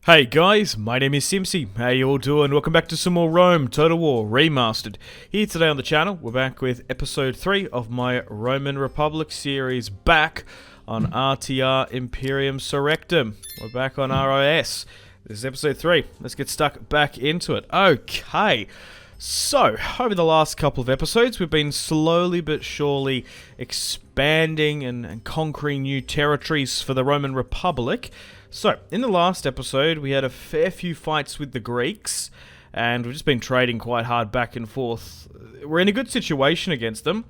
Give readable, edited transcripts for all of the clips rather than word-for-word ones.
Hey guys, my name is Simpzy. How you all doing? Welcome back to some more Rome Total War Remastered. Here today on the channel, we're back with episode 3 of my Roman Republic series, back on RTR Imperium Surrectum. We're back on RIS. This is episode 3. Let's get stuck back into it. Okay. So, over the last couple of episodes, we've been slowly but surely expanding and conquering new territories for the Roman Republic. So, in the last episode, we had a fair few fights with the Greeks, and we've just been trading quite hard back and forth. We're in a good situation against them.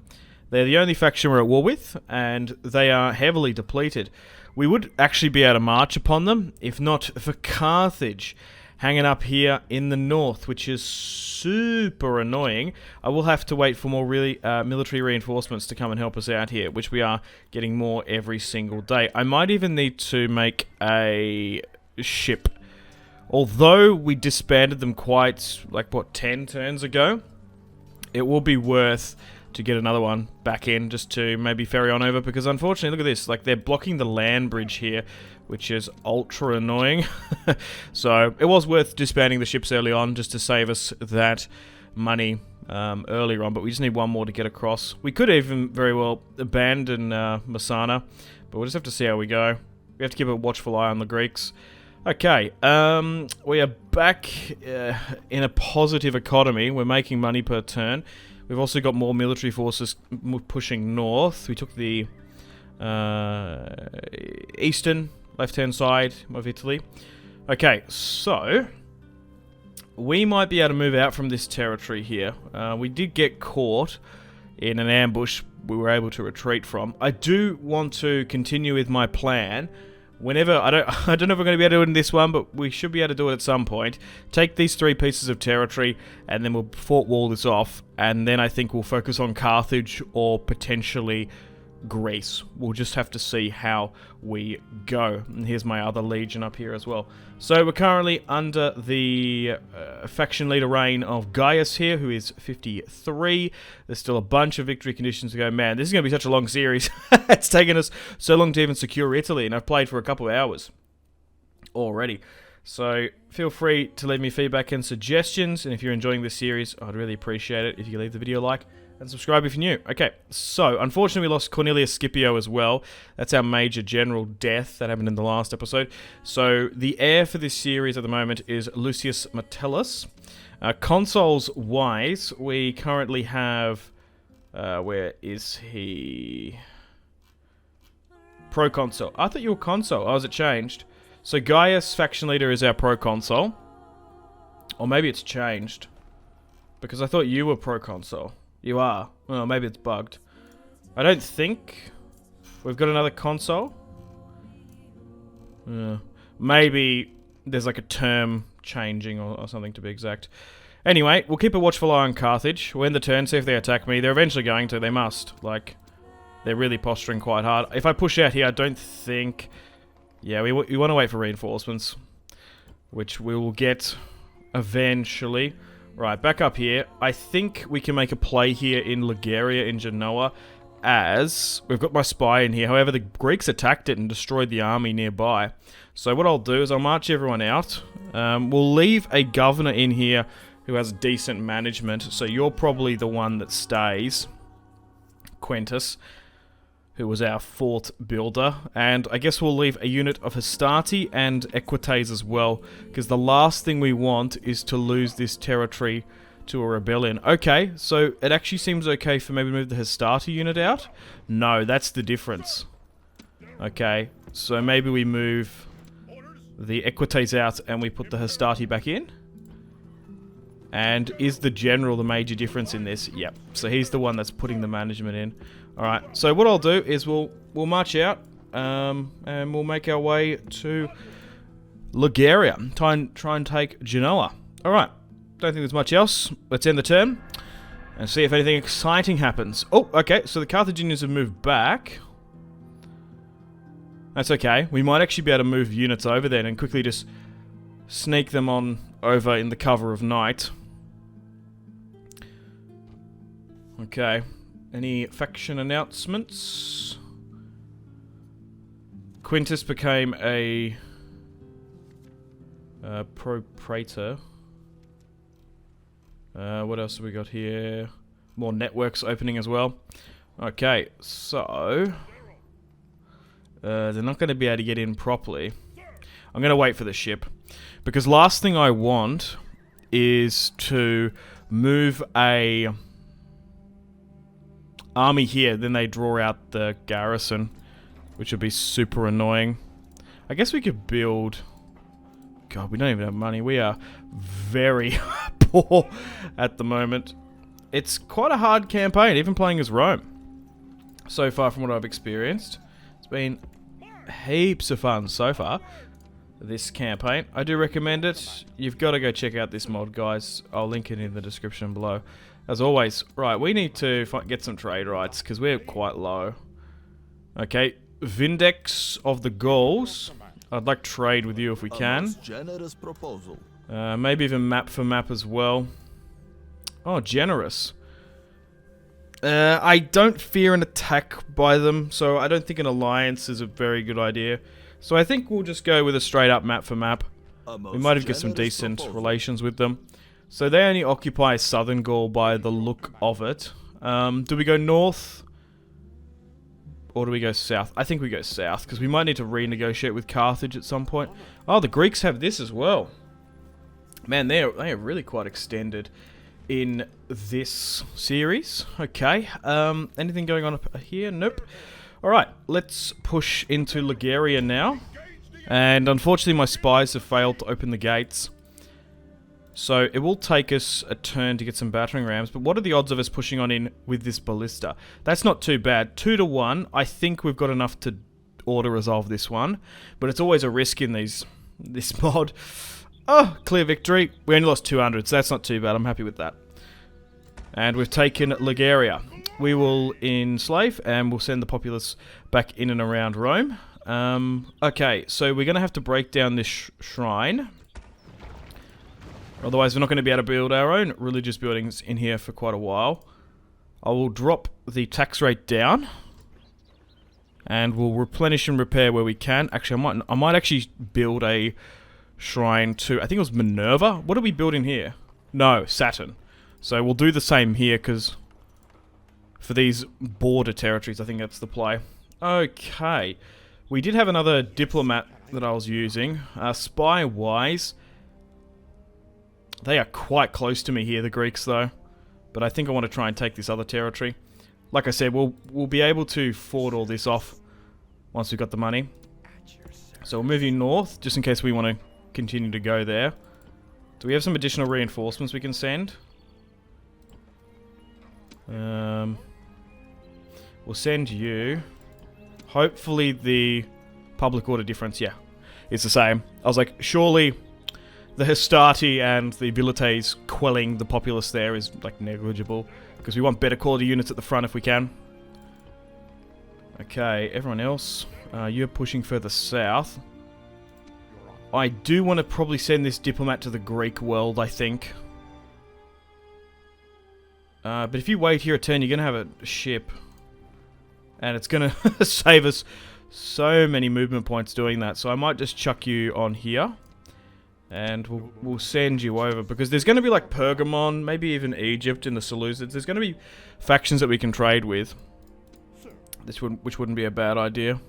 They're the only faction we're at war with, and they are heavily depleted. We would actually be able to march upon them, if not for Carthage hanging up here in the north, which is super annoying. I will have to wait for more military reinforcements to come and help us out here, which we are getting more every single day. I might even need to make a ship. Although we disbanded them quite, 10 turns ago, it will be worth to get another one back in just to maybe ferry on over, because unfortunately, look at this, they're blocking the land bridge here, which is ultra annoying. So it was worth disbanding the ships early on just to save us that money earlier on, but we just need one more to get across. We could even very well abandon Messana, but we'll just have to see how we go. We have to keep a watchful eye on the Greeks. Okay, we are back in a positive economy. We're making money per turn. We've also got more military forces pushing north. We took the eastern left-hand side of Italy. Okay, so we might be able to move out from this territory here. We did get caught in an ambush we were able to retreat from. I do want to continue with my plan. Whenever, I don't know if we're going to be able to do it in this one, but we should be able to do it at some point. Take these 3 pieces of territory, and then we'll fort wall this off, and then I think we'll focus on Carthage or potentially Greece. We'll just have to see how we go. And here's my other legion up here as well. So we're currently under the faction leader reign of Gaius here, who is 53. There's still a bunch of victory conditions to go. Man, this is going to be such a long series. It's taken us so long to even secure Italy, and I've played for a couple of hours already. So feel free to leave me feedback and suggestions, and if you're enjoying this series, I'd really appreciate it if you could leave the video a like and subscribe if you're new. Okay, so unfortunately we lost Cornelius Scipio as well. That's our major general death that happened in the last episode. So the heir for this series at the moment is Lucius Metellus. Consoles wise, we currently have where is he? Proconsul. I thought you were consul. Oh, has it changed? So Gaius, faction leader, is our proconsul. Or maybe it's changed, because I thought you were proconsul. You are. Well, maybe it's bugged. I don't think we've got another consul. Maybe there's like a term changing or something, to be exact. Anyway, we'll keep a watchful eye on Carthage. We'll end the turn, see if they attack me. They're eventually going to. They must. They're really posturing quite hard. If I push out here, I don't think... Yeah, we want to wait for reinforcements, which we will get eventually. Right, back up here. I think we can make a play here in Liguria in Genoa, as we've got my spy in here. However, the Greeks attacked it and destroyed the army nearby. So what I'll do is I'll march everyone out. We'll leave a governor in here who has decent management. So you're probably the one that stays, Quintus, who was our 4th builder, and I guess we'll leave a unit of Hastati and Equites as well, because the last thing we want is to lose this territory to a rebellion. Okay, so it actually seems okay for maybe to move the Hastati unit out? No, that's the difference. Okay, so maybe we move the Equites out and we put the Hastati back in? And is the general the major difference in this? Yep, so he's the one that's putting the management in. Alright, so what I'll do is we'll march out, and we'll make our way to Liguria. Try and take Genoa. Alright, don't think there's much else. Let's end the turn and see if anything exciting happens. Oh, okay, so the Carthaginians have moved back. That's okay. We might actually be able to move units over then and quickly just sneak them on over in the cover of night. Okay. Any faction announcements? Quintus became a Praetor. What else have we got here? More networks opening as well. Okay, so they're not going to be able to get in properly. I'm going to wait for the ship, because last thing I want is to move a army here, then they draw out the garrison, which would be super annoying. I guess we could build... God, we don't even have money. We are very poor at the moment. It's quite a hard campaign, even playing as Rome. So far from what I've experienced. It's been heaps of fun so far, this campaign. I do recommend it. You've got to go check out this mod, guys. I'll link it in the description below. As always, right, we need to get some trade rights, because we're quite low. Okay, Vindex of the Gauls. I'd like trade with you if we can. Generous proposal. Maybe even map for map as well. Oh, generous. I don't fear an attack by them, so I don't think an alliance is a very good idea. So I think we'll just go with a straight up map for map. We might have got some decent relations with them. So they only occupy southern Gaul by the look of it. Do we go north? Or do we go south? I think we go south, because we might need to renegotiate with Carthage at some point. Oh, the Greeks have this as well. Man, they are really quite extended in this series. Okay, anything going on up here? Nope. Alright, let's push into Liguria now. And unfortunately my spies have failed to open the gates. So it will take us a turn to get some battering rams, but what are the odds of us pushing on in with this ballista? That's not too bad. 2 to 1. I think we've got enough to auto-resolve this one, but it's always a risk in this mod. Oh, clear victory. We only lost 200, so that's not too bad. I'm happy with that. And we've taken Liguria. We will enslave, and we'll send the populace back in and around Rome. Okay, so we're going to have to break down this shrine. Otherwise, we're not going to be able to build our own religious buildings in here for quite a while. I will drop the tax rate down. And we'll replenish and repair where we can. Actually, I might actually build a shrine to... I think it was Minerva. What are we building here? No, Saturn. So we'll do the same here, because... for these border territories, I think that's the play. Okay. We did have another diplomat that I was using. Spy-wise... they are quite close to me here, the Greeks, though. But I think I want to try and take this other territory. Like I said, we'll be able to ford all this off once we've got the money. So we're moving north, just in case we want to continue to go there. Do we have some additional reinforcements we can send? We'll send you. Hopefully the public order difference, yeah, it's the same. I was like, surely... the Hastati and the Vilites quelling the populace there is, like, negligible. Because we want better quality units at the front if we can. Okay, everyone else. You're pushing further south. I do want to probably send this diplomat to the Greek world, I think. But if you wait here a turn, you're going to have a ship. And it's going to save us so many movement points doing that. So I might just chuck you on here. And we'll send you over, because there's going to be like Pergamon, maybe even Egypt in the Seleucids. There's going to be factions that we can trade with. Which wouldn't be a bad idea.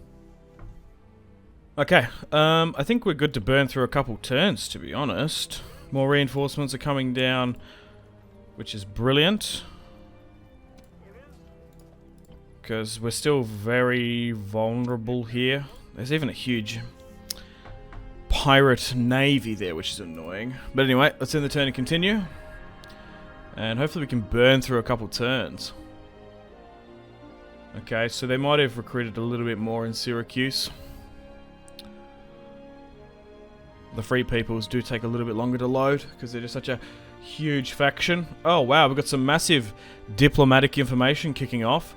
Okay, I think we're good to burn through a couple turns, to be honest. More reinforcements are coming down, which is brilliant. Because we're still very vulnerable here. There's even a huge... pirate navy there, which is annoying. But anyway, let's end the turn and continue. And hopefully we can burn through a couple turns. Okay, so they might have recruited a little bit more in Syracuse. The Free Peoples do take a little bit longer to load, because they're just such a huge faction. Oh wow, we've got some massive diplomatic information kicking off.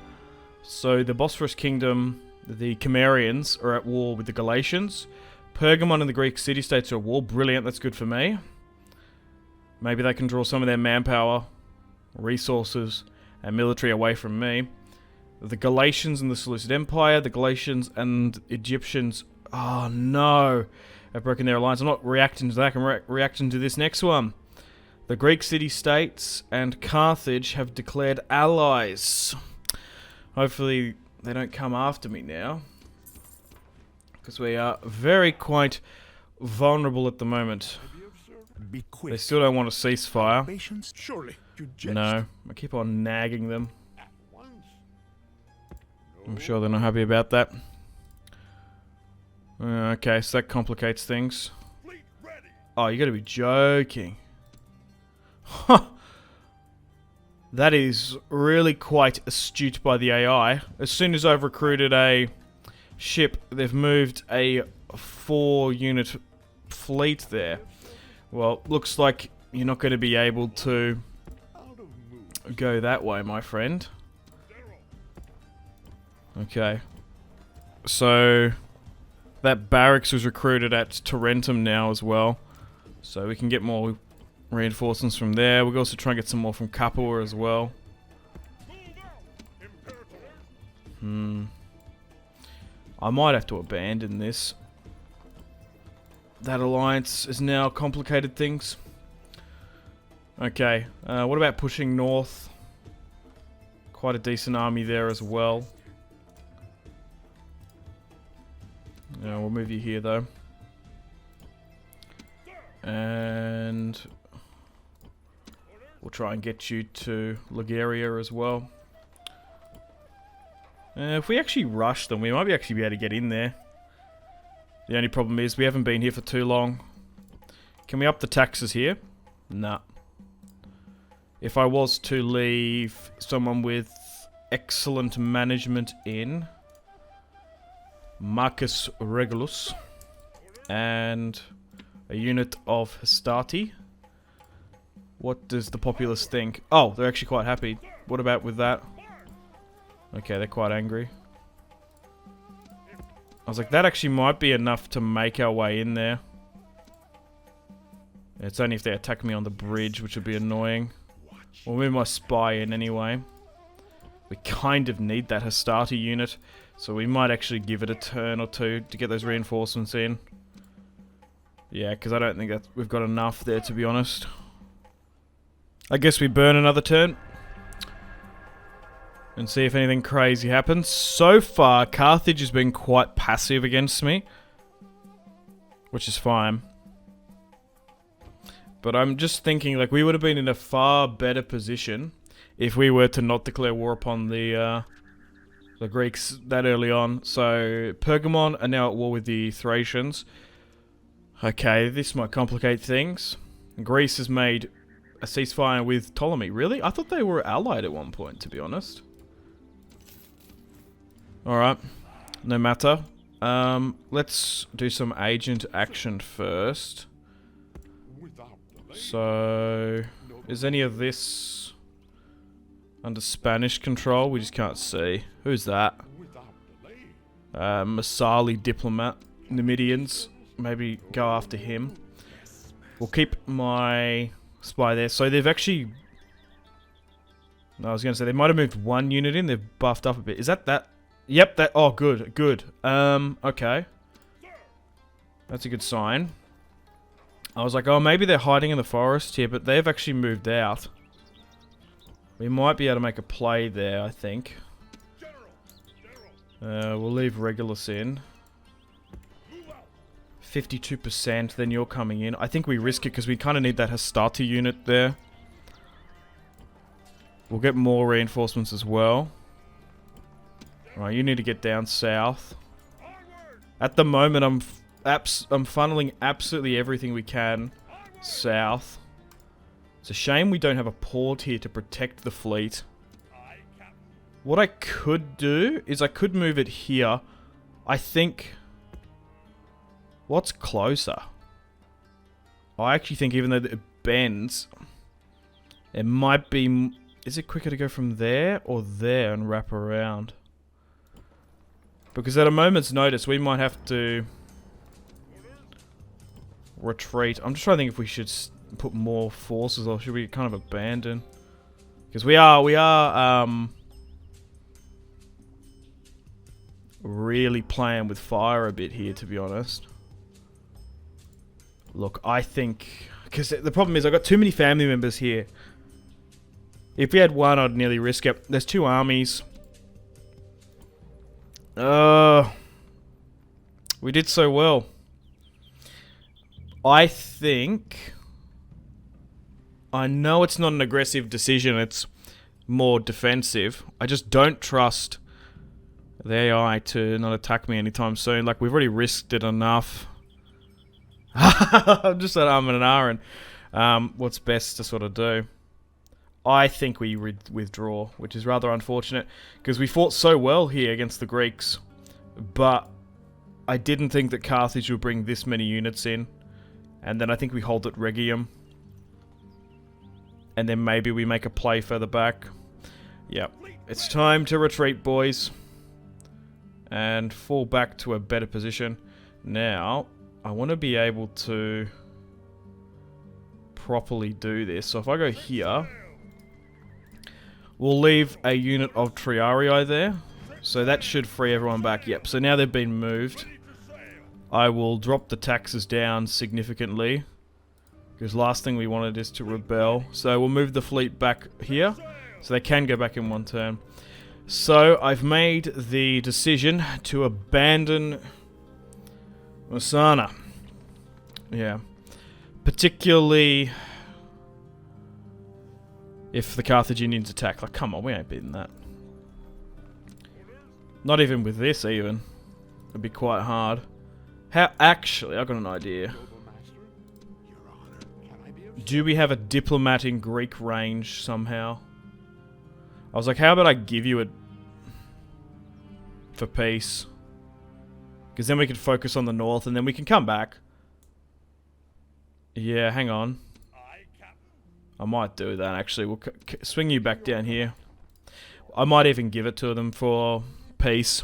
So the Bosphorus Kingdom, the Cimmerians, are at war with the Galatians. Pergamon and the Greek city-states are at war. Brilliant, that's good for me. Maybe they can draw some of their manpower, resources, and military away from me. The Galatians and the Seleucid Empire, the Galatians and Egyptians... oh no! have broken their alliance. I'm not reacting to that. I'm reacting to this next one. The Greek city-states and Carthage have declared allies. Hopefully they don't come after me now, because we are quite vulnerable at the moment. They still don't want a ceasefire. No, I keep on nagging them. I'm sure they're not happy about that. Okay, so that complicates things. Oh, you gotta be joking. Huh. That is really quite astute by the AI. As soon as I've recruited a ship, they've moved a 4-unit fleet there. Well, looks like you're not going to be able to go that way, my friend. Okay. So, that barracks was recruited at Tarentum now as well. So we can get more reinforcements from there. We'll also try and get some more from Capua as well. I might have to abandon this. That alliance has now complicated things. Okay, what about pushing north? Quite a decent army there as well. We'll move you here though. And we'll try and get you to Liguria as well. If we actually rush them, we might actually be able to get in there. The only problem is we haven't been here for too long. Can we up the taxes here? Nah. If I was to leave someone with excellent management in Marcus Regulus and a unit of Hastati, what does the populace think? Oh, they're actually quite happy. What about with that? Okay, they're quite angry. I was like, that actually might be enough to make our way in there. It's only if they attack me on the bridge, which would be annoying. We'll move my spy in anyway. We kind of need that Hastati unit, so we might actually give it a turn or two to get those reinforcements in. Yeah, because I don't think that we've got enough there, to be honest. I guess we burn another turn and see if anything crazy happens. So far, Carthage has been quite passive against me, which is fine. But I'm just thinking, like, we would have been in a far better position if we were to not declare war upon the Greeks that early on. So, Pergamon are now at war with the Thracians. Okay, this might complicate things. Greece has made a ceasefire with Ptolemy. Really? I thought they were allied at one point, to be honest. Alright, no matter. Let's do some agent action first. So, is any of this under Spanish control? We just can't see. Who's that? Masali diplomat. Numidians. Maybe go after him. We'll keep my spy there. So they've actually... No, I was going to say, they might have moved one unit in. They've buffed up a bit. Is that? Yep, that... Oh, good, good. Okay. That's a good sign. I was like, oh, maybe they're hiding in the forest here, but they've actually moved out. We might be able to make a play there, I think. We'll leave Regulus in. 52%, then you're coming in. I think we risk it because we kind of need that Hastati unit there. We'll get more reinforcements as well. Right, you need to get down south. At the moment, I'm funneling absolutely everything we can south. It's a shame we don't have a port here to protect the fleet. What I could do is I could move it here. I think... What's closer? I actually think even though it bends, it might be... Is it quicker to go from there or there and wrap around? Because at a moment's notice, we might have to retreat. I'm just trying to think if we should put more forces or should we kind of abandon? Because we are really playing with fire a bit here, to be honest. Look, I think... Because the problem is I've got too many family members here. If we had one, I'd nearly risk it. There's 2 armies. We did so well. I think... I know it's not an aggressive decision, it's more defensive. I just don't trust the AI to not attack me anytime soon. Like, we've already risked it enough. I'm just at arm and an R. What's best to sort of do? I think we withdraw, which is rather unfortunate, because we fought so well here against the Greeks. But I didn't think that Carthage would bring this many units in. And then I think we hold at Rhegium. And then maybe we make a play further back. Yep. It's time to retreat, boys. And fall back to a better position. Now, I want to be able to properly do this. So if I go here, we'll leave a unit of Triarii there. So that should free everyone back. Yep, so now they've been moved. I will drop the taxes down significantly, because last thing we wanted is to rebel. So we'll move the fleet back here, so they can go back in one turn. So I've made the decision to abandon Masana. Yeah. Particularly if the Carthaginians attack. Like, come on, we ain't beating that. Not even with this, even. It'd be quite hard. How... Actually, I've got an idea. Do we have a diplomat in Greek range somehow? I was like, how about I give you it for peace? Because then we can focus on the north and then we can come back. Yeah, hang on. I might do that, actually. We'll swing you back down here. I might even give it to them for peace.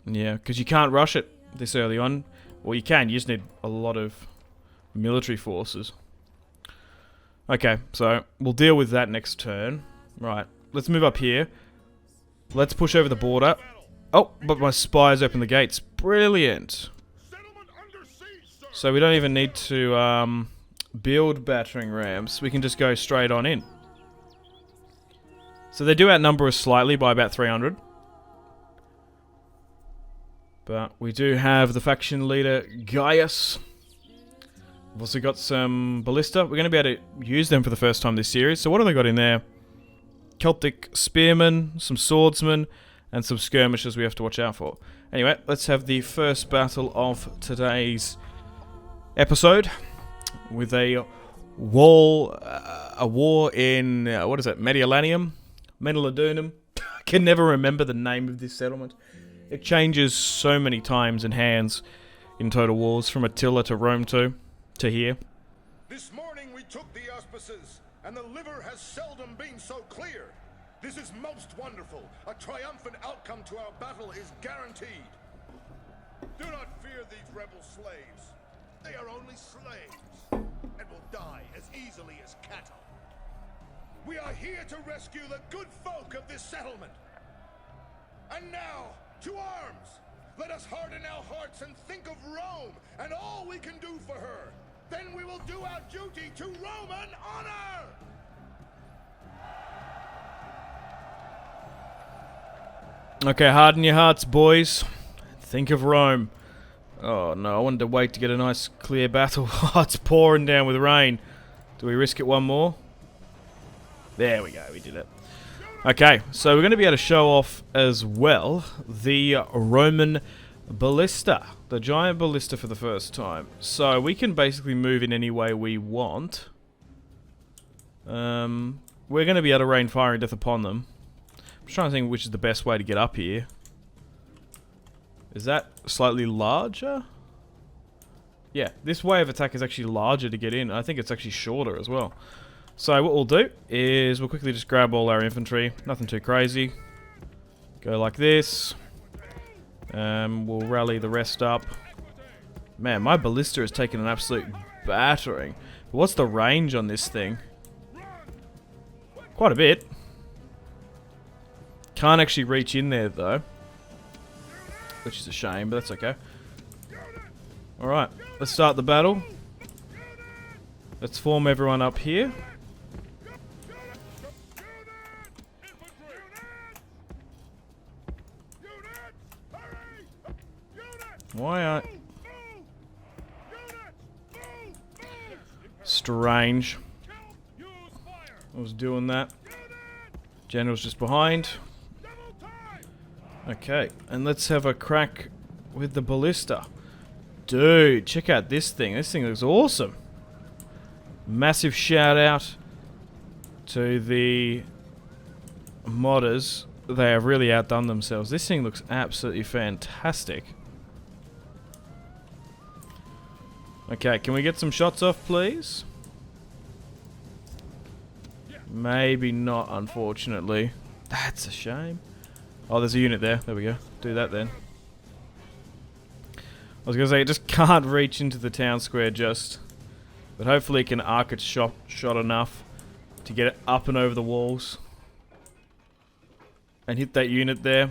Yeah, because you can't rush it this early on. Well, you can. You just need a lot of military forces. Okay, so we'll deal with that next turn. Right, let's move up here. Let's push over the border. Oh, but my spies open the gates. Brilliant. So we don't even need to build battering rams. We can just go straight on in. So they do outnumber us slightly by about 300. But we do have the faction leader, Gaius. We've also got some ballista. We're going to be able to use them for the first time this series. So what have they got in there? Celtic spearmen, some swordsmen, and some skirmishers we have to watch out for. Anyway, let's have the first battle of today's episode with a war in, what is it, Mediolanum? Mediolanum? I can never remember the name of this settlement. It changes so many times in hands in Total Wars, from Attila to Rome to here. This morning we took the auspices, and the liver has seldom been so clear. This is most wonderful. A triumphant outcome to our battle is guaranteed. Do not fear these rebel slaves. They are only slaves, and will die as easily as cattle. We are here to rescue the good folk of this settlement. And now, to arms! Let us harden our hearts and think of Rome and all we can do for her. Then we will do our duty to Roman honor! Okay, harden your hearts, boys. Think of Rome. Oh no, I wanted to wait to get a nice clear battle. Oh, it's pouring down with rain. Do we risk it one more? There we go, we did it. Okay, so we're going to be able to show off as well the Roman ballista. The giant ballista for the first time. So we can basically move in any way we want. We're going to be able to rain fire and death upon them. I'm trying to think which is the best way to get up here. Is that slightly larger? Yeah, this way of attack is actually larger to get in. I think it's actually shorter as well. So what we'll do is we'll quickly just grab all our infantry. Nothing too crazy. Go like this. We'll rally the rest up. Man, my ballista has taken an absolute battering. But what's the range on this thing? Quite a bit. Can't actually reach in there though, which is a shame, but that's okay. Alright, let's start the battle. Let's form everyone up here. Why aren't... Strange. I was doing that. General's just behind. Okay, and let's have a crack with the ballista. Dude, check out this thing. This thing looks awesome. Massive shout out to the modders. They have really outdone themselves. This thing looks absolutely fantastic. Okay, can we get some shots off, please? Maybe not, unfortunately. That's a shame. Oh, there's a unit there. There we go. Do that then. I was going to say, it just can't reach into the town square just. But hopefully it can arc its shot enough to get it up and over the walls. And hit that unit there.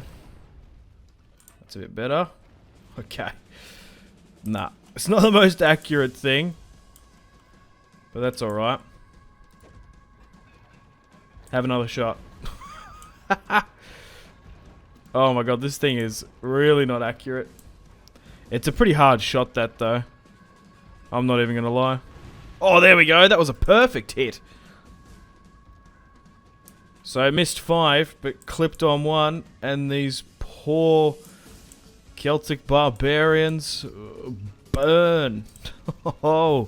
That's a bit better. Okay. Nah. It's not the most accurate thing. But that's alright. Have another shot. Oh my god, this thing is really not accurate. It's a pretty hard shot, that though. I'm not even gonna lie. Oh, there we go. That was a perfect hit. So I missed 5, but clipped on 1, and these poor Celtic barbarians burn. Oh.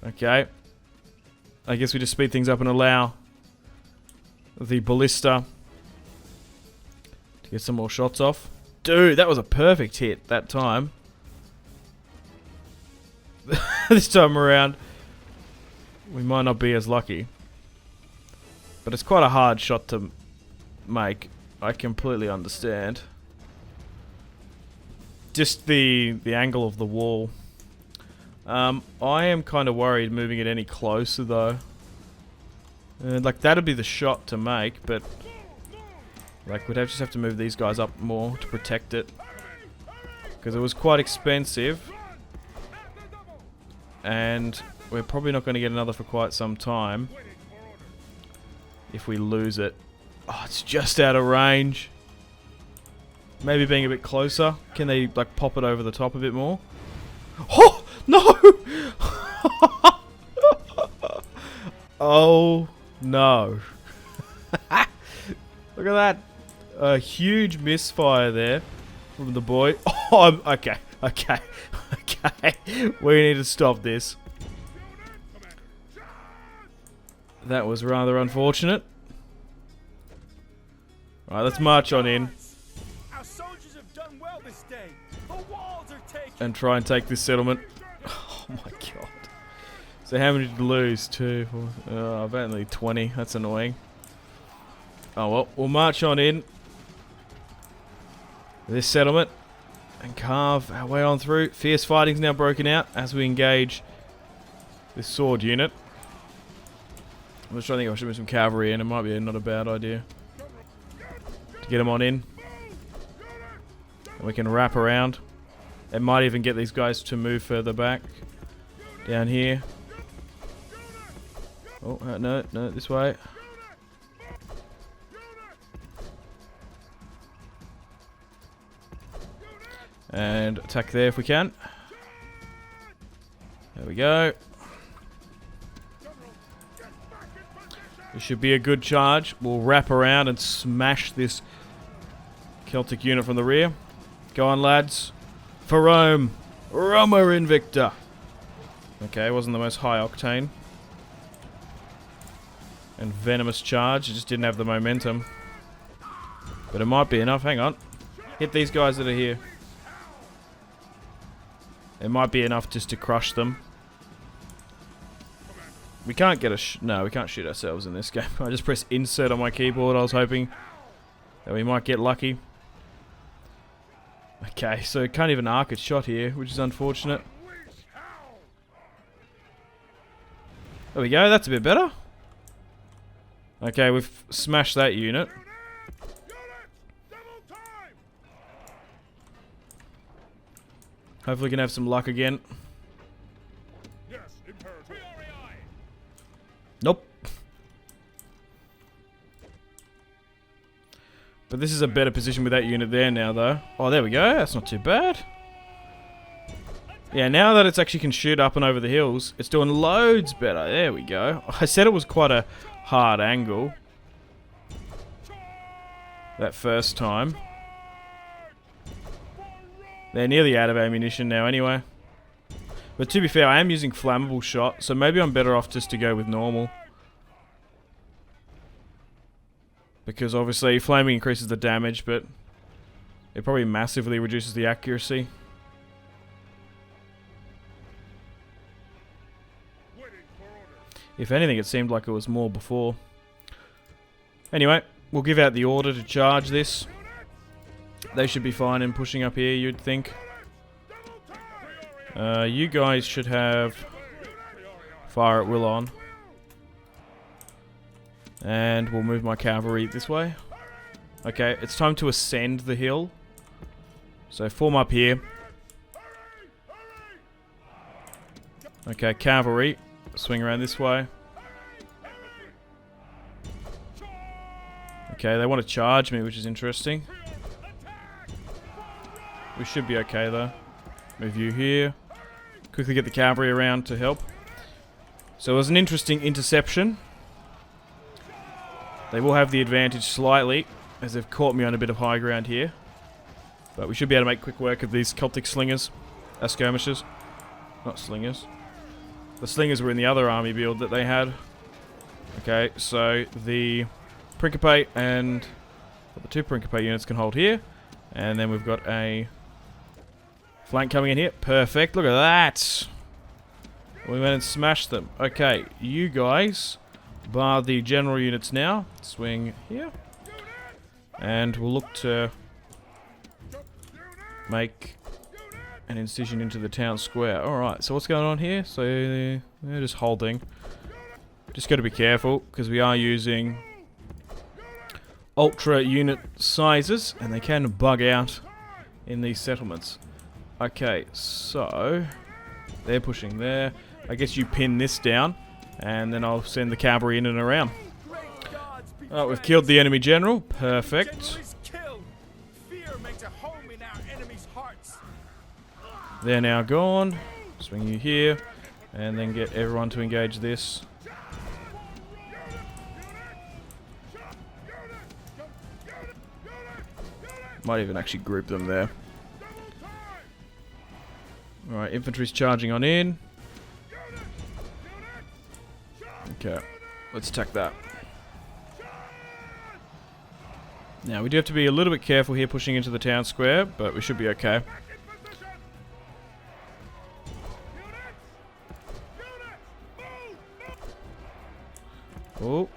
Okay. I guess we just speed things up and allow the ballista to get some more shots off. Dude, that was a perfect hit that time. This time around, we might not be as lucky. But it's quite a hard shot to make. I completely understand. Just the angle of the wall. I am kind of worried moving it any closer though. Like that'd be the shot to make, but like we'd just have to move these guys up more to protect it, because it was quite expensive, and we're probably not going to get another for quite some time if we lose it. Oh, it's just out of range. Maybe being a bit closer. Can they like pop it over the top a bit more? Oh no! Oh no! Look at that! A huge misfire there from the boy. Oh, okay, okay, okay. We need to stop this. That was rather unfortunate. Right, let's march on in. Our soldiers have done well this day. The walls are taken. And try and take this settlement. Oh my god. So how many did we lose? 2, 4, I've only 20. That's annoying. Oh well, we'll march on in this settlement and carve our way on through. Fierce fighting's now broken out as we engage this sword unit. I'm just trying to think if I should move some cavalry in. It might be not a bad idea to get them on in. And we can wrap around. It might even get these guys to move further back. Down here. Oh, no, no, this way. And attack there if we can. There we go. This should be a good charge. We'll wrap around and smash this Celtic unit from the rear. Go on, lads. For Rome. Roma Invicta. Okay, wasn't the most high octane. And venomous charge. It just didn't have the momentum. But it might be enough. Hang on. Hit these guys that are here. It might be enough just to crush them. We can't get a no, we can't shoot ourselves in this game. I just pressed insert on my keyboard. I was hoping that we might get lucky. Okay, so it can't even arc its shot here, which is unfortunate. There we go, that's a bit better. Okay, we've smashed that unit. Hopefully we can have some luck again. Nope. But this is a better position with that unit there now, though. Oh, there we go. That's not too bad. Yeah, now that it's actually can shoot up and over the hills, it's doing loads better. There we go. I said it was quite a hard angle that first time. They're nearly out of ammunition now anyway. But to be fair, I am using flammable shot, so maybe I'm better off just to go with normal. Because obviously flaming increases the damage, but it probably massively reduces the accuracy. If anything, it seemed like it was more before. Anyway, we'll give out the order to charge this. They should be fine in pushing up here, you'd think. You guys should have fire at will on. And we'll move my cavalry this way. Okay, it's time to ascend the hill. So form up here. Okay, cavalry. Swing around this way. Okay, they want to charge me, which is interesting. We should be okay though. Move you here. Quickly get the cavalry around to help. So it was an interesting interception. They will have the advantage slightly, as they've caught me on a bit of high ground here. But we should be able to make quick work of these Celtic slingers. Skirmishers. Not slingers. The slingers were in the other army build that they had. Okay, so the Principate and the two Principate units can hold here. And then we've got a flank coming in here. Perfect. Look at that. We went and smashed them. Okay, you guys, bar the general units now. Swing here. And we'll look to make an incision into the town square. Alright, so what's going on here? So they're just holding. Just got to be careful, because we are using ultra unit sizes, and they can bug out in these settlements. Okay, so they're pushing there. I guess you pin this down, and then I'll send the cavalry in and around. Alright, we've killed the enemy general. Perfect. They're now gone. Swing you here, and then get everyone to engage this. Might even actually group them there. Alright, infantry's charging on in. Okay, let's attack that. Now, we do have to be a little bit careful here pushing into the town square, but we should be okay. Oh.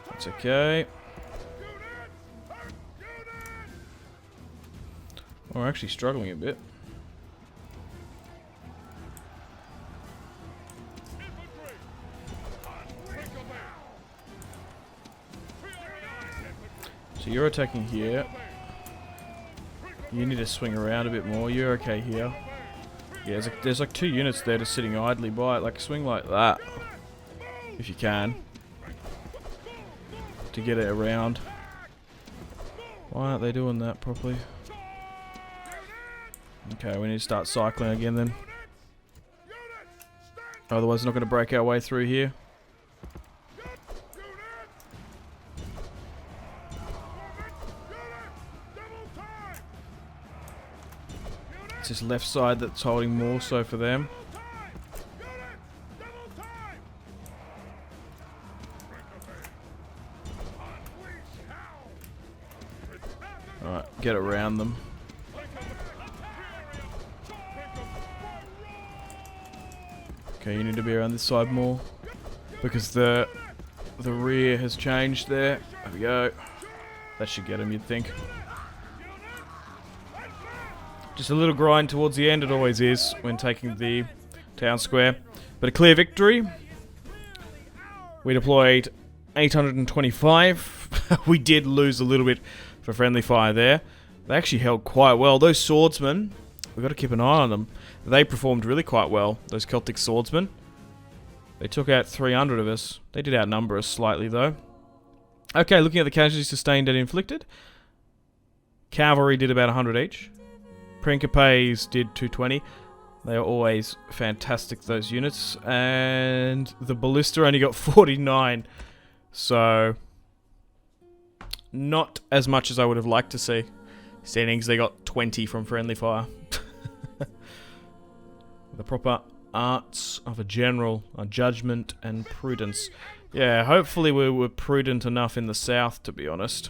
That's okay. We're actually struggling a bit. So you're attacking here. You need to swing around a bit more. You're okay here. Yeah, there's like two units there just sitting idly by it. Like swing like that, if you can, to get it around. Why aren't they doing that properly? Okay, we need to start cycling again then. Otherwise, it's not going to break our way through here. It's this left side that's holding more so for them. Alright, get around them. Okay, you need to be around this side more, because the rear has changed there. There we go. That should get him, you'd think. Just a little grind towards the end, it always is when taking the town square. But a clear victory. We deployed 825. We did lose a little bit for friendly fire there. They actually held quite well. Those swordsmen, we've got to keep an eye on them. They performed really quite well, those Celtic swordsmen. They took out 300 of us. They did outnumber us slightly, though. Okay, looking at the casualties sustained and inflicted. Cavalry did about 100 each. Principes did 220. They are always fantastic, those units. And the Ballista only got 49. So, not as much as I would have liked to see. Standings, they got 20 from friendly fire. The proper arts of a general are judgment and prudence. Yeah, hopefully we were prudent enough in the south, to be honest.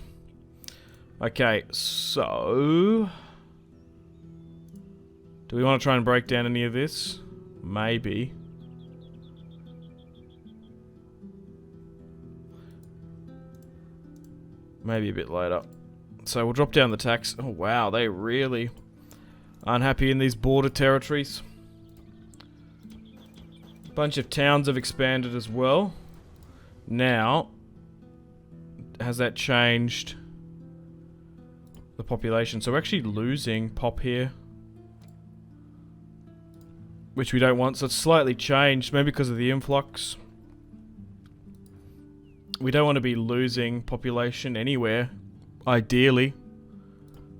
Okay, so... do we want to try and break down any of this? Maybe. Maybe a bit later. So we'll drop down the tax. Oh wow, they really unhappy in these border territories. A bunch of towns have expanded as well. Now, has that changed the population? So we're actually losing pop here, which we don't want, so it's slightly changed, maybe because of the influx. We don't want to be losing population anywhere, ideally.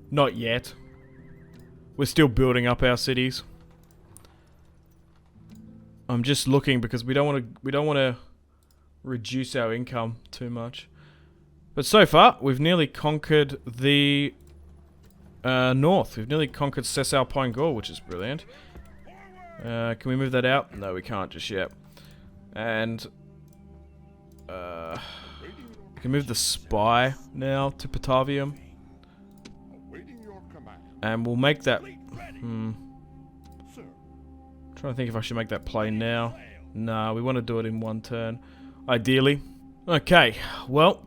Not yet. We're still building up our cities. I'm just looking because we don't want to reduce our income too much. But so far, we've nearly conquered the north. We've nearly conquered Cisalpine Gaul, which is brilliant. Can we move that out? No, we can't just yet. And we can move the spy now to Patavium. And we'll make that... trying to think if I should make that play now. No, we want to do it in one turn. Ideally. Okay, well,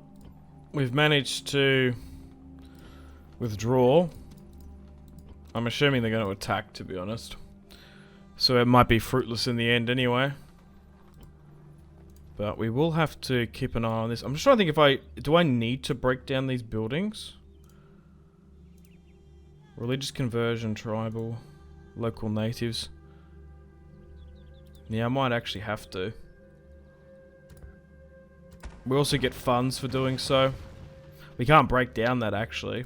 we've managed to withdraw. I'm assuming they're going to attack, to be honest. So it might be fruitless in the end anyway. But we will have to keep an eye on this. I'm just trying to think if do I need to break down these buildings? Religious conversion, tribal, local natives. Yeah, I might actually have to. We also get funds for doing so. We can't break down that actually.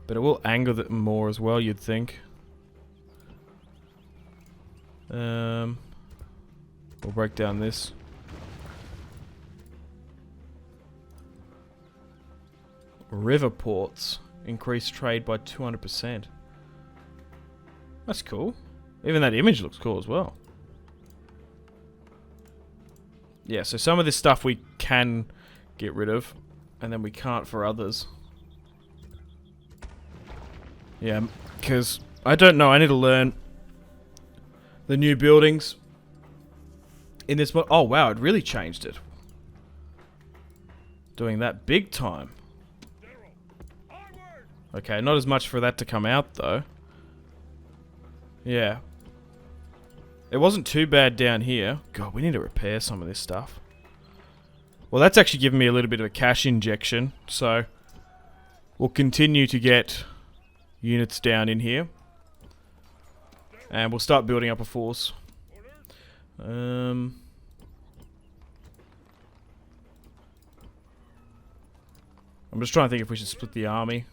But it will anger them more as well, you'd think. We'll break down this. River ports increase trade by 200%. That's cool. Even that image looks cool as well. Yeah, so some of this stuff we can get rid of, and then we can't for others. Yeah, because I don't know, I need to learn the new buildings in this mod. Oh wow, it really changed it. Doing that big time. Okay, not as much for that to come out though. Yeah. It wasn't too bad down here. God, we need to repair some of this stuff. Well, that's actually given me a little bit of a cash injection, so we'll continue to get units down in here. And we'll start building up a force. I'm just trying to think if we should split the army.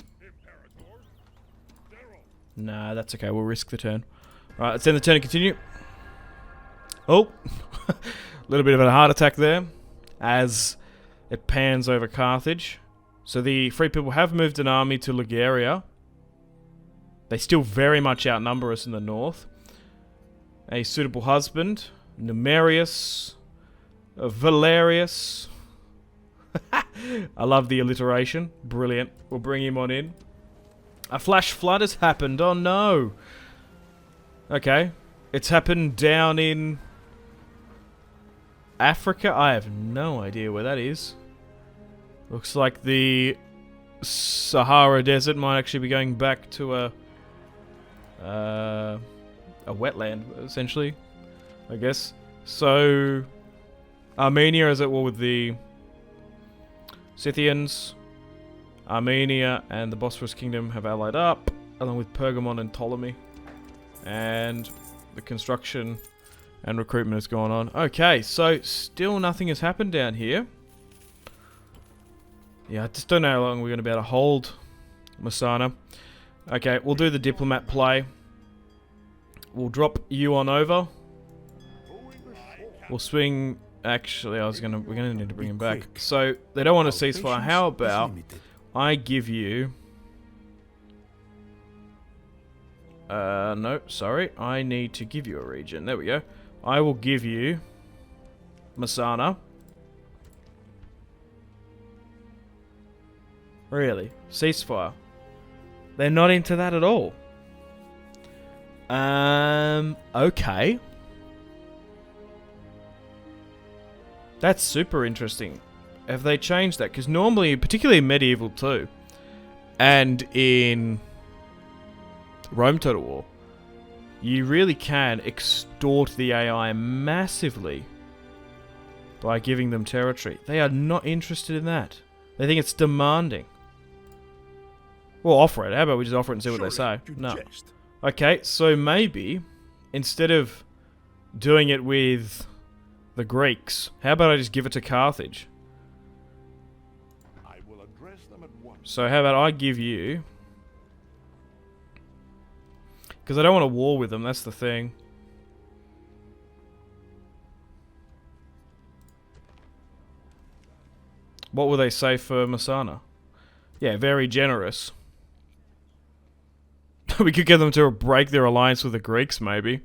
Nah, that's okay. We'll risk the turn. Alright, let's end the turn and continue. Oh, a little bit of a heart attack there as it pans over Carthage. So the Free People have moved an army to Liguria. They still very much outnumber us in the north. A suitable husband, Numerius, Valerius. I love the alliteration. Brilliant. We'll bring him on in. A flash flood has happened. Oh no. Okay. It's happened down in Africa. I have no idea where that is. Looks like the Sahara Desert might actually be going back to a wetland, essentially, I guess. So, Armenia is at war with the Scythians. Armenia and the Bosphorus Kingdom have allied up, along with Pergamon and Ptolemy. And the construction and recruitment has gone on. Okay, so still nothing has happened down here. Yeah, I just don't know how long we're going to be able to hold Masana. Okay, we'll do the diplomat play. We'll drop you on over. We'll swing... Actually, we're gonna need to bring him back. So, they don't want a ceasefire. How about I give you... no, sorry. I need to give you a region. There we go. I will give you Masana. Really? Ceasefire. They're not into that at all. Okay. That's super interesting. Have they changed that? Because normally, particularly in Medieval 2, and in Rome Total War, you really can extort the AI massively by giving them territory. They are not interested in that. They think it's demanding. We'll offer it. How about we just offer it and see what they say? No. Okay, so maybe, instead of doing it with the Greeks, how about I just give it to Carthage? I will address them at once. So how about I give you... Because I don't want to war with them, that's the thing. What will they say for Masana? Yeah, very generous. We could get them to break their alliance with the Greeks, maybe.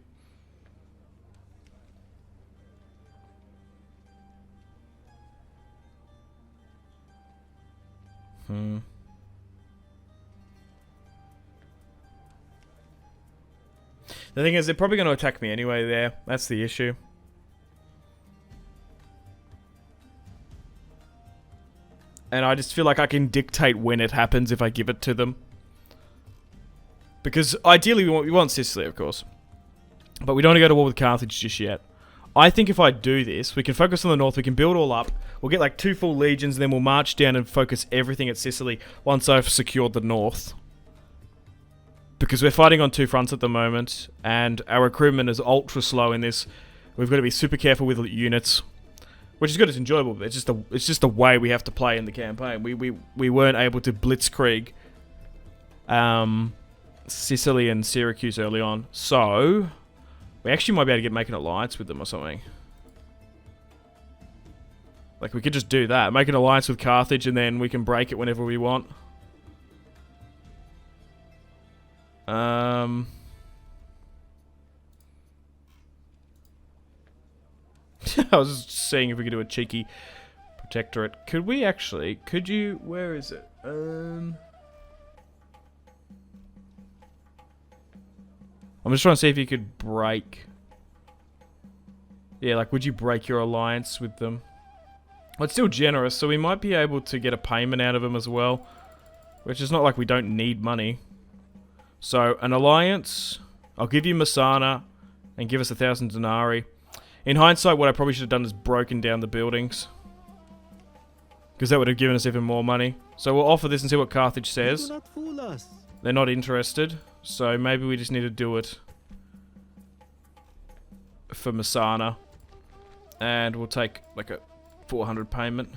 The thing is, they're probably going to attack me anyway there. That's the issue. And I just feel like I can dictate when it happens if I give it to them. Because ideally we want Sicily, of course. But we don't want to go to war with Carthage just yet. I think if I do this, we can focus on the north, we can build all up. We'll get like 2 full legions, and then we'll march down and focus everything at Sicily once I've secured the north. Because we're fighting on 2 fronts at the moment, and our recruitment is ultra slow in this. We've got to be super careful with units. Which is good, it's enjoyable, but it's just the way we have to play in the campaign. We weren't able to blitzkrieg Sicily and Syracuse early on, so we actually might be able to make an alliance with them or something. Like, we could just do that, make an alliance with Carthage, and then we can break it whenever we want. I was just seeing if we could do a cheeky protectorate. Could we actually? Could you? Where is it? I'm just trying to see if you could break. Yeah, like, would you break your alliance with them? Well, it's still generous, so we might be able to get a payment out of them as well. Which is not like we don't need money. So, an alliance. I'll give you Masana and give us 1,000 denarii. In hindsight, what I probably should have done is broken down the buildings. Because that would have given us even more money. So we'll offer this and see what Carthage says. Do not fool us. They're not interested. So maybe we just need to do it for Masana. And we'll take like a 400 payment.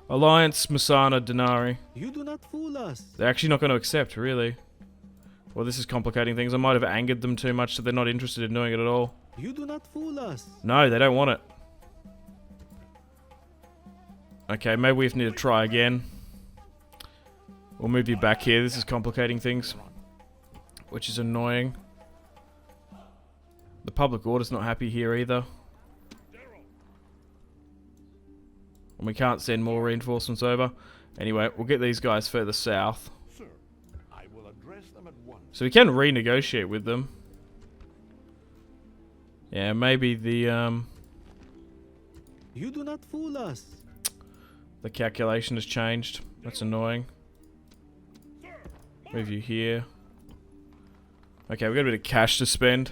Alliance, Masana, denarii. You do not fool us. They're actually not going to accept, really. Well, this is complicating things. I might have angered them too much, so they're not interested in doing it at all. You do not fool us. No, they don't want it. Okay, maybe we need to try again. We'll move you back here. This is complicating things. Which is annoying. The public order's not happy here either. And we can't send more reinforcements over. Anyway, we'll get these guys further south. Sir, I will address them at once. So we can renegotiate with them. Yeah, maybe the, You do not fool us. the calculation has changed. That's annoying. Move you here. Okay, we've got a bit of cash to spend.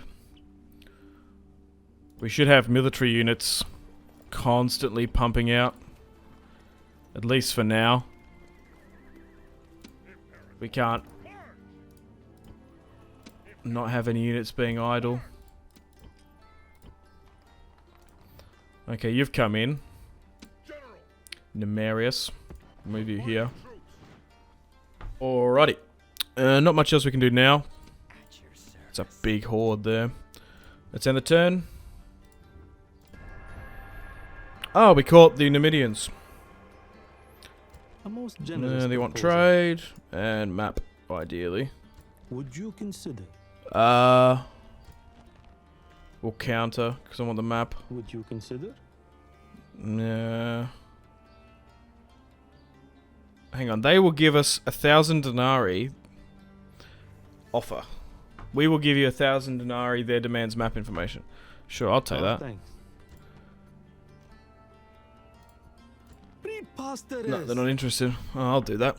We should have military units constantly pumping out. At least for now. We can't not have any units being idle. Okay, you've come in. Nemarius. Move you here. Alrighty. Not much else we can do now. It's a big horde there. Let's end the turn. Oh, we caught the Numidians. A most generous They want proposal. trade and map, ideally. Would you consider? We'll counter because I want the map. Would you consider? Nah. Hang on, they will give us 1,000 denarii. Offer. We will give you 1,000 denarii. Their demands map information. Sure, I'll take that. Thanks. Preposterous. No, they're not interested. Oh, I'll do that.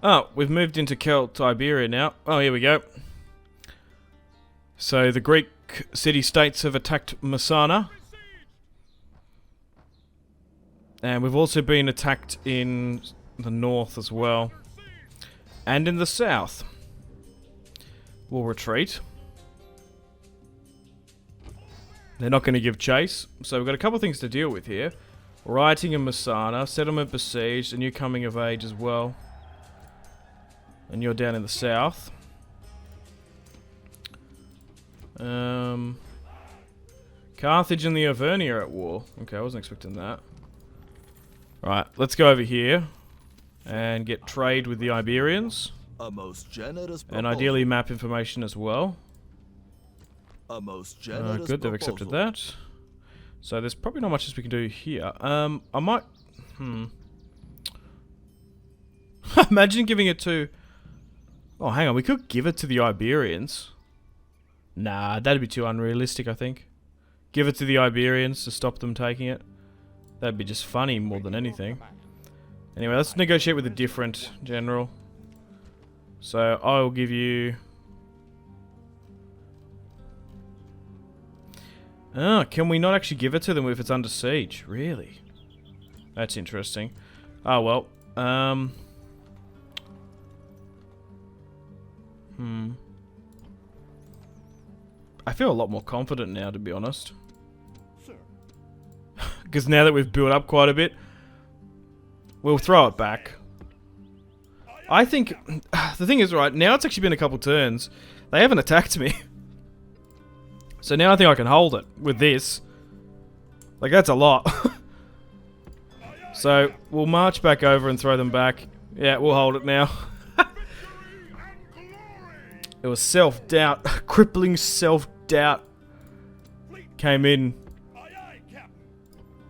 Oh, we've moved into Iberia now. Oh, here we go. So the Greek city-states have attacked Messana. And we've also been attacked in the north as well. And in the south. We'll retreat. They're not going to give chase. So we've got a couple of things to deal with here. Rioting in Messana, settlement besieged, and you coming of age as well. And you're down in the south. Carthage and the Auvergne are at war. Okay, I wasn't expecting that. Right, let's go over here and get trade with the Iberians. A most generous And ideally map information as well. A most generous Good, they've accepted that. So there's probably not much else we can do here. I might... Imagine giving it to... Oh, hang on, we could give it to the Iberians. Nah, that'd be too unrealistic, I think. Give it to the Iberians to stop them taking it. That'd be just funny more than anything. Anyway, let's negotiate with a different general. So, I'll give you... Ah, can we not actually give it to them if it's under siege? Really? That's interesting. Oh, well. I feel a lot more confident now, to be honest. Because now that we've built up quite a bit, we'll throw it back. I think... The thing is, right, now it's actually been a couple turns. They haven't attacked me. So now I think I can hold it with this. Like, that's a lot. So, we'll march back over and throw them back. Yeah, we'll hold it now. It was self-doubt. Crippling self-doubt came in.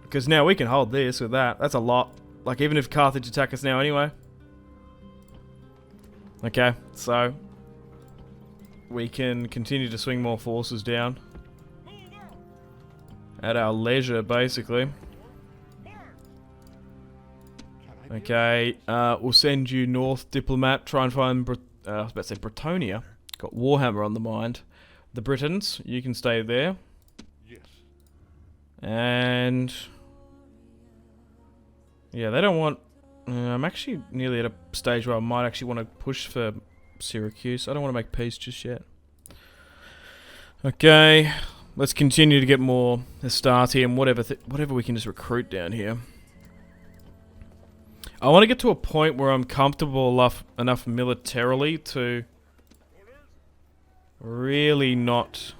Because now we can hold this with that. That's a lot. Like, even if Carthage attack us now anyway. Okay, so... we can continue to swing more forces down. At our leisure, basically. Okay, we'll send you north, diplomat. Try and find... I was about to say Britannia. Got Warhammer on the mind. The Britons, you can stay there. Yes. And... yeah, they don't want... I'm actually nearly at a stage where I might actually want to push for Syracuse. I don't want to make peace just yet. Okay, let's continue to get more Hastati and whatever we can just recruit down here. I want to get to a point where I'm comfortable enough militarily to really not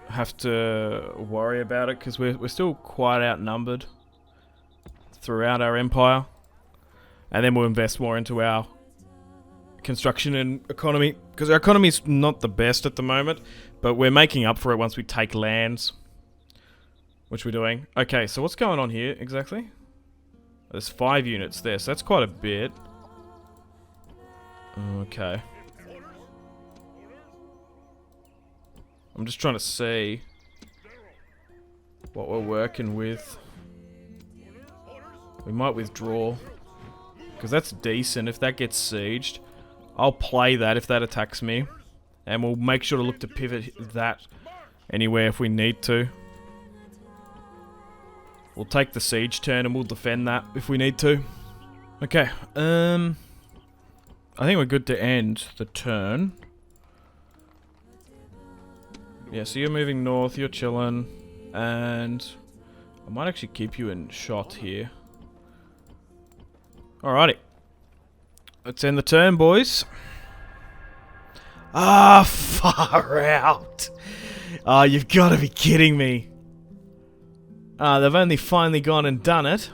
have to worry about it, because we're still quite outnumbered throughout our empire. And then we'll invest more into our construction and economy, because our economy's not the best at the moment, but we're making up for it once we take lands, which we're doing. Okay, so what's going on here exactly? There's 5 units there, so that's quite a bit. Okay. I'm just trying to see what we're working with. We might withdraw, because that's decent. If that gets sieged, I'll play that if that attacks me, and we'll make sure to look to pivot that anywhere if we need to. We'll take the siege turn and we'll defend that if we need to. Okay, I think we're good to end the turn. Yeah, so you're moving north, you're chilling, and I might actually keep you in shot here. Alrighty. Let's end the turn, boys. Ah, far out. Ah, you've got to be kidding me. Ah, they've only finally gone and done it.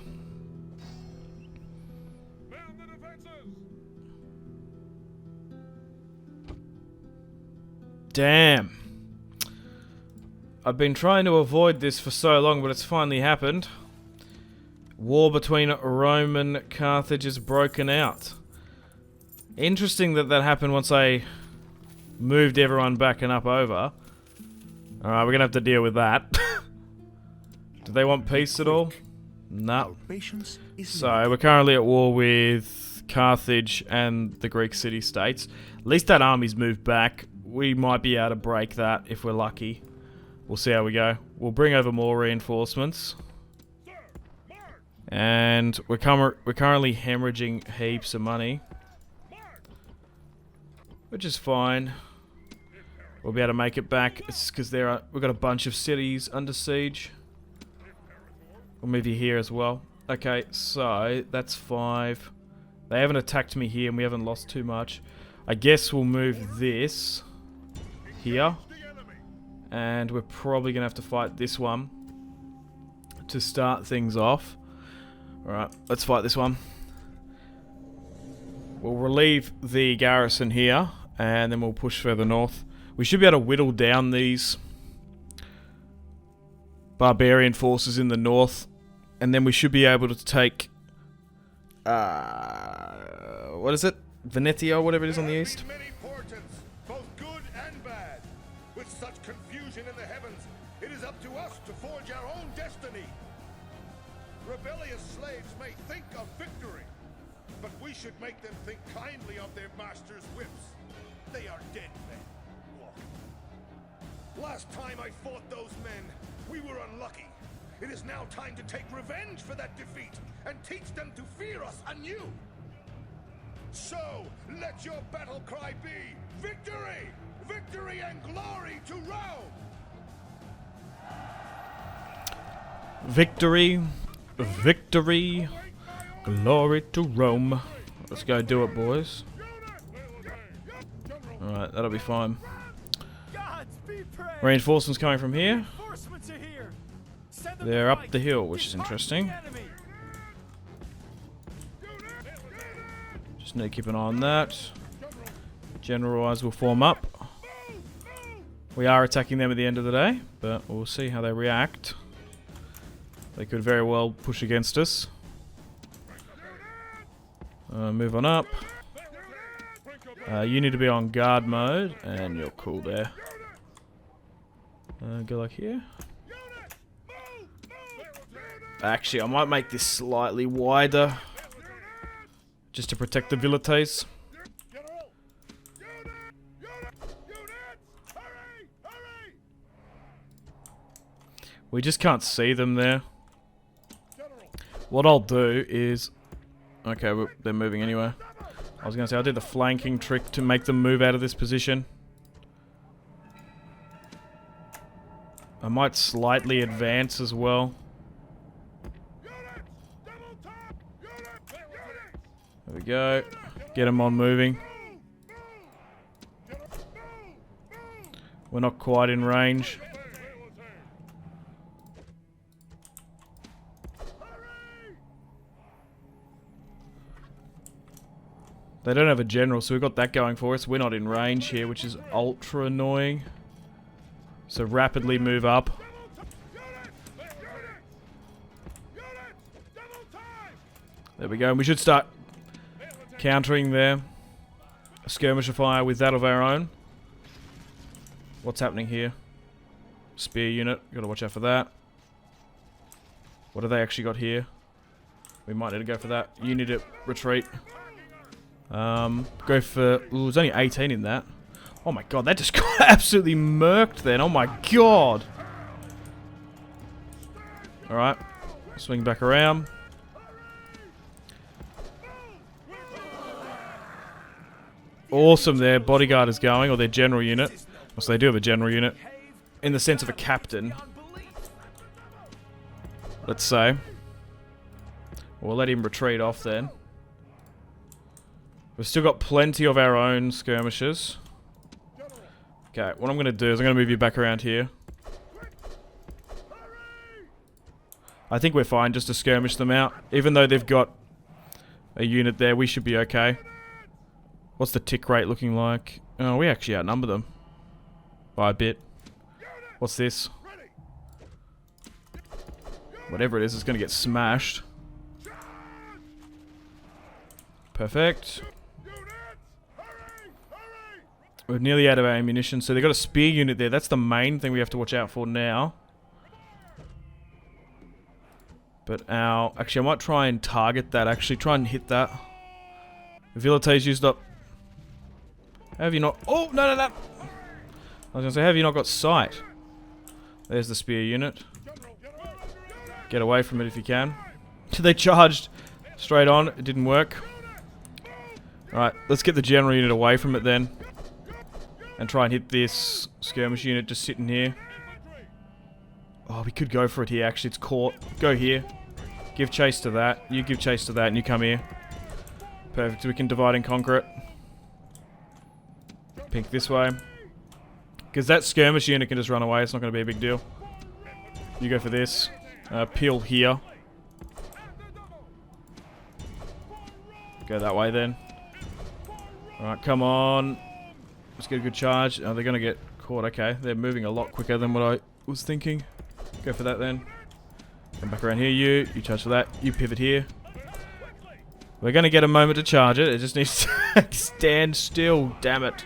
Damn. I've been trying to avoid this for so long, but it's finally happened. War between Rome and Carthage has broken out. Interesting that that happened once I moved everyone back and up over. Alright, we're gonna have to deal with that. Do they want peace at all? No. So, we're currently at war with Carthage and the Greek city-states. At least that army's moved back. We might be able to break that if we're lucky. We'll see how we go. We'll bring over more reinforcements. And we're currently hemorrhaging heaps of money. Which is fine. We'll be able to make it back. It's because we've got a bunch of cities under siege. We'll move you here as well. Okay, so that's 5. They haven't attacked me here and we haven't lost too much. I guess we'll move this here. And we're probably going to have to fight this one to start things off. Alright, let's fight this one. We'll relieve the garrison here, and then we'll push further north. We should be able to whittle down these barbarian forces in the north, and then we should be able to take... what is it? Venetia, whatever it is on the east. Such confusion in the heavens, it is up to us to forge our own destiny. Rebellious slaves may think of victory, but we should make them think kindly of their master's whips. They are dead men walking. Last time I fought those men, we were unlucky. It is now time to take revenge for that defeat and teach them to fear us anew. So, let your battle cry be victory! Victory and glory to Rome! Victory, victory, glory to Rome. Let's go do it, boys. Alright, that'll be fine. Reinforcements coming from here. They're up the hill, which is interesting. Just need to keep an eye on that. General eyes will form up. We are attacking them at the end of the day, but we'll see how they react. They could very well push against us. Move on up. You need to be on guard mode, and you're cool there. Go like here. Actually, I might make this slightly wider, just to protect the vilites. We just can't see them there. What I'll do is... Okay, they're moving anyway. I was going to say, I'll do the flanking trick to make them move out of this position. I might slightly advance as well. There we go. Get them on moving. We're not quite in range. They don't have a general, so we've got that going for us. We're not in range here, which is ultra annoying. So rapidly move up. There we go. And we should start countering their skirmisher fire with that of our own. What's happening here? Spear unit. Gotta watch out for that. What have they actually got here? We might need to go for that. You need to retreat. Go for... Ooh, there's only 18 in that. Oh my god, that just got absolutely murked then. Oh my god. Alright. Swing back around. Awesome, their bodyguard is going, or their general unit. So they do have a general unit. In the sense of a captain. Let's say. We'll let him retreat off then. We've still got plenty of our own skirmishers. Okay, what I'm going to do is I'm going to move you back around here. I think we're fine just to skirmish them out. Even though they've got a unit there, we should be okay. What's the tick rate looking like? Oh, we actually outnumber them. By a bit. What's this? Whatever it is, it's going to get smashed. Perfect. We're nearly out of our ammunition, so they've got a spear unit there. That's the main thing we have to watch out for now. But actually, I might try and target that, actually. Try and hit that. Vilites used up. Have you not... Oh, no. I was going to say, have you not got sight? There's the spear unit. Get away from it if you can. They charged straight on. It didn't work. Alright, let's get the general unit away from it then. And try and hit this skirmish unit just sitting here. Oh, we could go for it here, actually. It's caught. Go here. Give chase to that. You give chase to that and you come here. Perfect. We can divide and conquer it. Pink this way. Because that skirmish unit can just run away. It's not going to be a big deal. You go for this. Peel here. Go that way then. Alright, come on. Let's get a good charge. Oh, they're going to get caught. Okay, they're moving a lot quicker than what I was thinking. Go for that then. Come back around here, you. You charge for that. You pivot here. We're going to get a moment to charge it. It just needs to stand still. Damn it.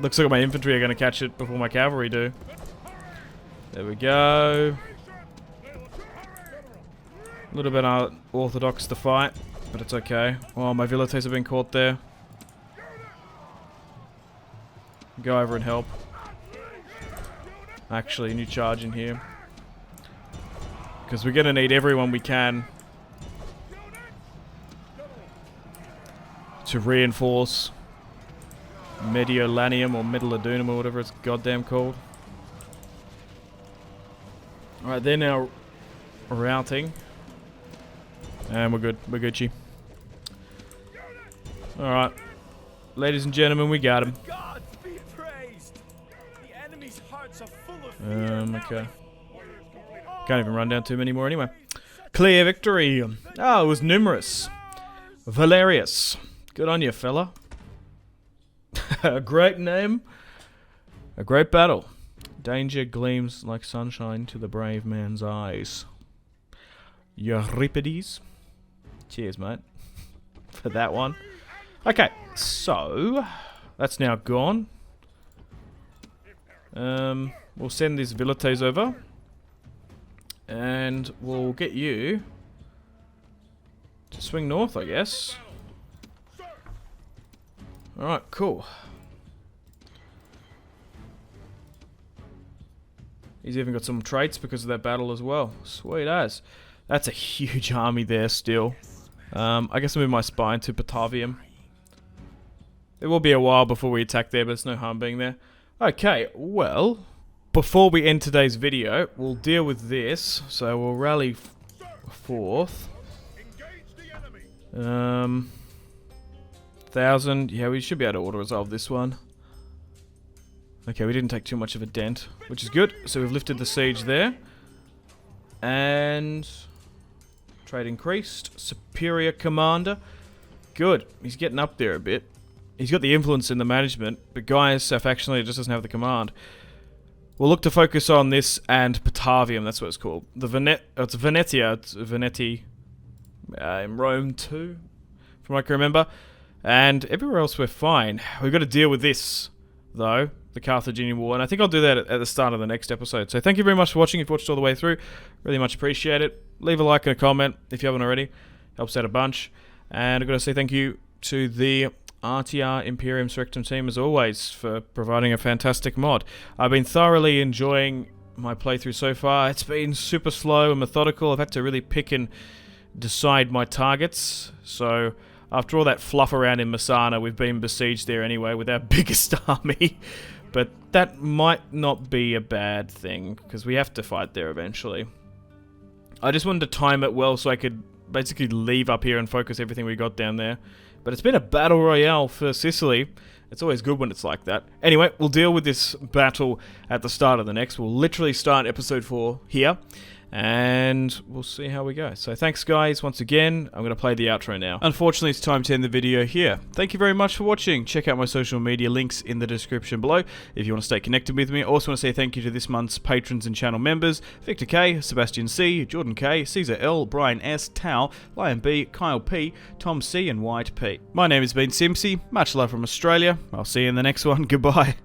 Looks like my infantry are going to catch it before my cavalry do. There we go. A little bit unorthodox to fight, but it's okay. Oh, my Vilites have been caught there. Go over and help. Actually, a new charge in here. Because we're going to need everyone we can to reinforce Mediolanum or Mediolanum or whatever it's goddamn called. Alright, they're now routing. And we're good. We're Gucci. Alright. Ladies and gentlemen, we got him. Okay. Can't even run down too many more anyway. Clear victory. Oh, it was numerous. Valerius. Good on you, fella. A great name. A great battle. Danger gleams like sunshine to the brave man's eyes. Euripides. Cheers, mate. For that one. Okay, so that's now gone. We'll send these Vilites over. And we'll get you to swing north, I guess. Alright, cool. He's even got some traits because of that battle as well. Sweet as. That's a huge army there still. I guess I'll move my spine to Batavium. It will be a while before we attack there, but it's no harm being there. Okay, well, before we end today's video, we'll deal with this. So we'll rally forth. 1,000. Yeah, we should be able to auto-resolve this one. Okay, we didn't take too much of a dent, which is good. So we've lifted the siege there. And trade increased. Superior commander. Good. He's getting up there a bit. He's got the influence in the management, but Gaius factionally just doesn't have the command. We'll look to focus on this and Batavium, that's what it's called. It's Venetia, it's Veneti in Rome too, from what I can remember. And everywhere else we're fine. We've got to deal with this, though, the Carthaginian War, and I think I'll do that at the start of the next episode. So thank you very much for watching. If you watched all the way through, really much appreciate it. Leave a like and a comment if you haven't already. Helps out a bunch. And I've got to say thank you to the RTR Imperium Surrectum team as always for providing a fantastic mod. I've been thoroughly enjoying my playthrough so far. It's been super slow and methodical. I've had to really pick and decide my targets. So after all that fluff around in Macedon, we've been besieged there anyway with our biggest army. But that might not be a bad thing, because we have to fight there eventually. I just wanted to time it well so I could basically leave up here and focus everything we got down there. But it's been a battle royale for Sicily. It's always good when it's like that. Anyway, we'll deal with this battle at the start of the next. We'll literally start episode 4 here. And we'll see how we go. So thanks guys once again. I'm going to play the outro now. Unfortunately, it's time to end the video here. Thank you very much for watching. Check out my social media links in the description below if you want to stay connected with me. I also want to say thank you to this month's patrons and channel members: Victor K, Sebastian C, Jordan K, Caesar L, Brian S, Tao, Lion B, Kyle P, Tom C and White P. My name has been Simpzy. Much love from Australia. I'll see you in the next one. Goodbye.